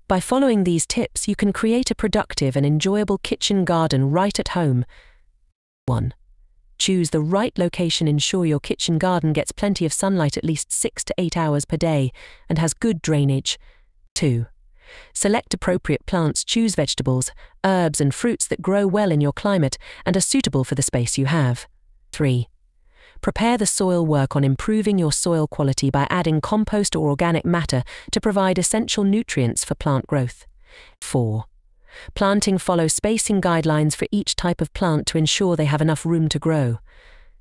By following these tips, you can create a productive and enjoyable kitchen garden right at home. 1. Choose the right location. Ensure your kitchen garden gets plenty of sunlight, at least 6 to 8 hours per day, and has good drainage. 2. Select appropriate plants. Choose vegetables, herbs and fruits that grow well in your climate and are suitable for the space you have. 3. Prepare the soil. Work on improving your soil quality by adding compost or organic matter to provide essential nutrients for plant growth. 4. Planting. Follow spacing guidelines for each type of plant to ensure they have enough room to grow.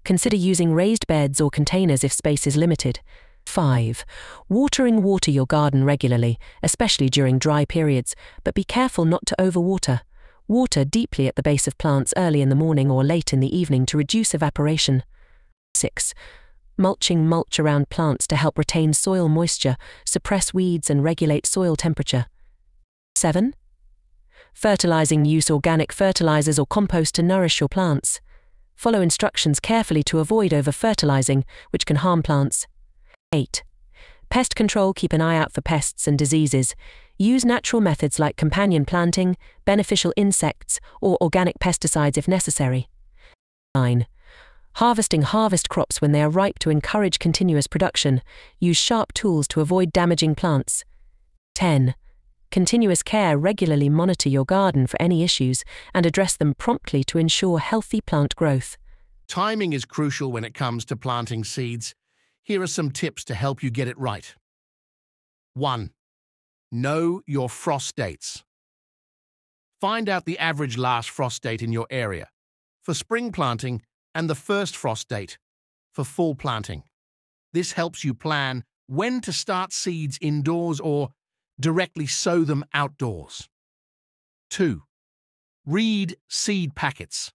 Consider using raised beds or containers if space is limited. 5. Watering. Water your garden regularly, especially during dry periods, but be careful not to overwater. Water deeply at the base of plants early in the morning or late in the evening to reduce evaporation. 6. Mulching. Mulch around plants to help retain soil moisture, suppress weeds and regulate soil temperature. 7. Fertilizing. Use organic fertilizers or compost to nourish your plants. Follow instructions carefully to avoid over-fertilizing, which can harm plants. 8. Pest control. Keep an eye out for pests and diseases. Use natural methods like companion planting, beneficial insects, or organic pesticides if necessary. 9. Harvesting. Harvest crops when they are ripe to encourage continuous production. Use sharp tools to avoid damaging plants. 10. Continuous care. Regularly monitor your garden for any issues and address them promptly to ensure healthy plant growth. Timing is crucial when it comes to planting seeds. Here are some tips to help you get it right. 1. Know your frost dates. Find out the average last frost date in your area for spring planting and the first frost date for fall planting. This helps you plan when to start seeds indoors or directly sow them outdoors. 2. Read seed packets.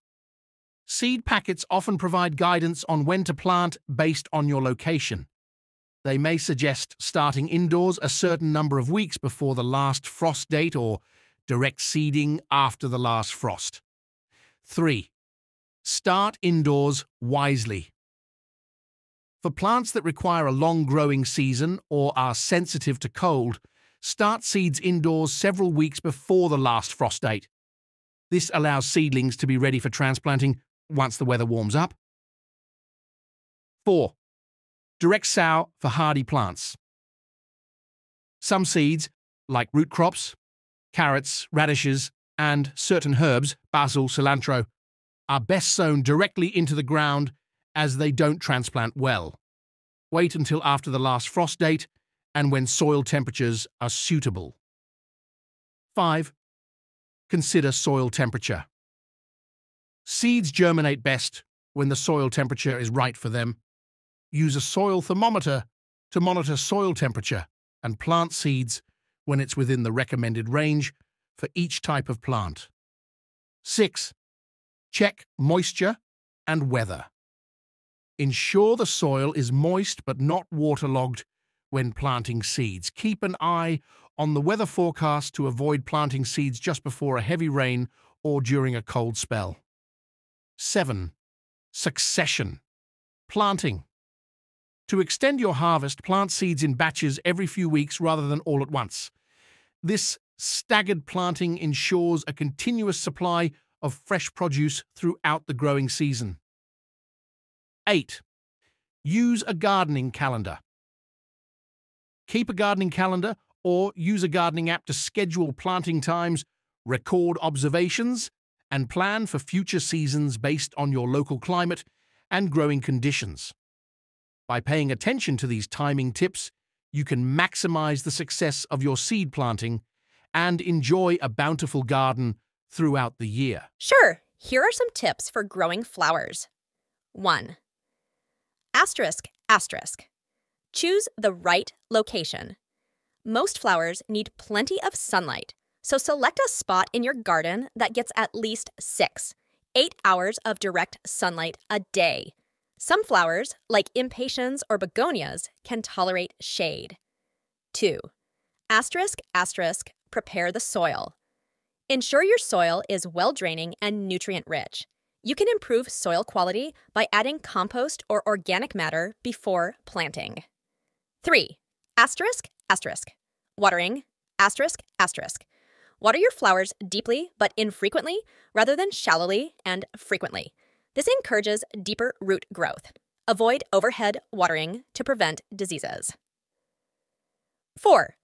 Seed packets often provide guidance on when to plant based on your location. They may suggest starting indoors a certain number of weeks before the last frost date or direct seeding after the last frost. 3. Start indoors wisely. For plants that require a long growing season or are sensitive to cold, start seeds indoors several weeks before the last frost date. This allows seedlings to be ready for transplanting once the weather warms up. 4. Direct sow for hardy plants. Some seeds, like root crops, carrots, radishes, and certain herbs, basil, cilantro, are best sown directly into the ground as they don't transplant well. Wait until after the last frost date and when soil temperatures are suitable. 5. Consider soil temperature. Seeds germinate best when the soil temperature is right for them. Use a soil thermometer to monitor soil temperature and plant seeds when it's within the recommended range for each type of plant. 6. Check moisture and weather. Ensure the soil is moist but not waterlogged when planting seeds. Keep an eye on the weather forecast to avoid planting seeds just before a heavy rain or during a cold spell. 7. Succession planting. To extend your harvest, plant seeds in batches every few weeks rather than all at once. This staggered planting ensures a continuous supply of fresh produce throughout the growing season. 8. Use a gardening calendar. Keep a gardening calendar or use a gardening app to schedule planting times, record observations, and plan for future seasons based on your local climate and growing conditions. By paying attention to these timing tips, you can maximize the success of your seed planting and enjoy a bountiful garden throughout the year. Sure, here are some tips for growing flowers. 1. Asterisk. Choose the right location. Most flowers need plenty of sunlight, so select a spot in your garden that gets at least 8 hours of direct sunlight a day. Some flowers, like impatiens or begonias, can tolerate shade. 2. Prepare the soil. Ensure your soil is well-draining and nutrient-rich. You can improve soil quality by adding compost or organic matter before planting. 3. Watering. Asterisk, asterisk. Water your flowers deeply but infrequently rather than shallowly and frequently. This encourages deeper root growth. Avoid overhead watering to prevent diseases. 4.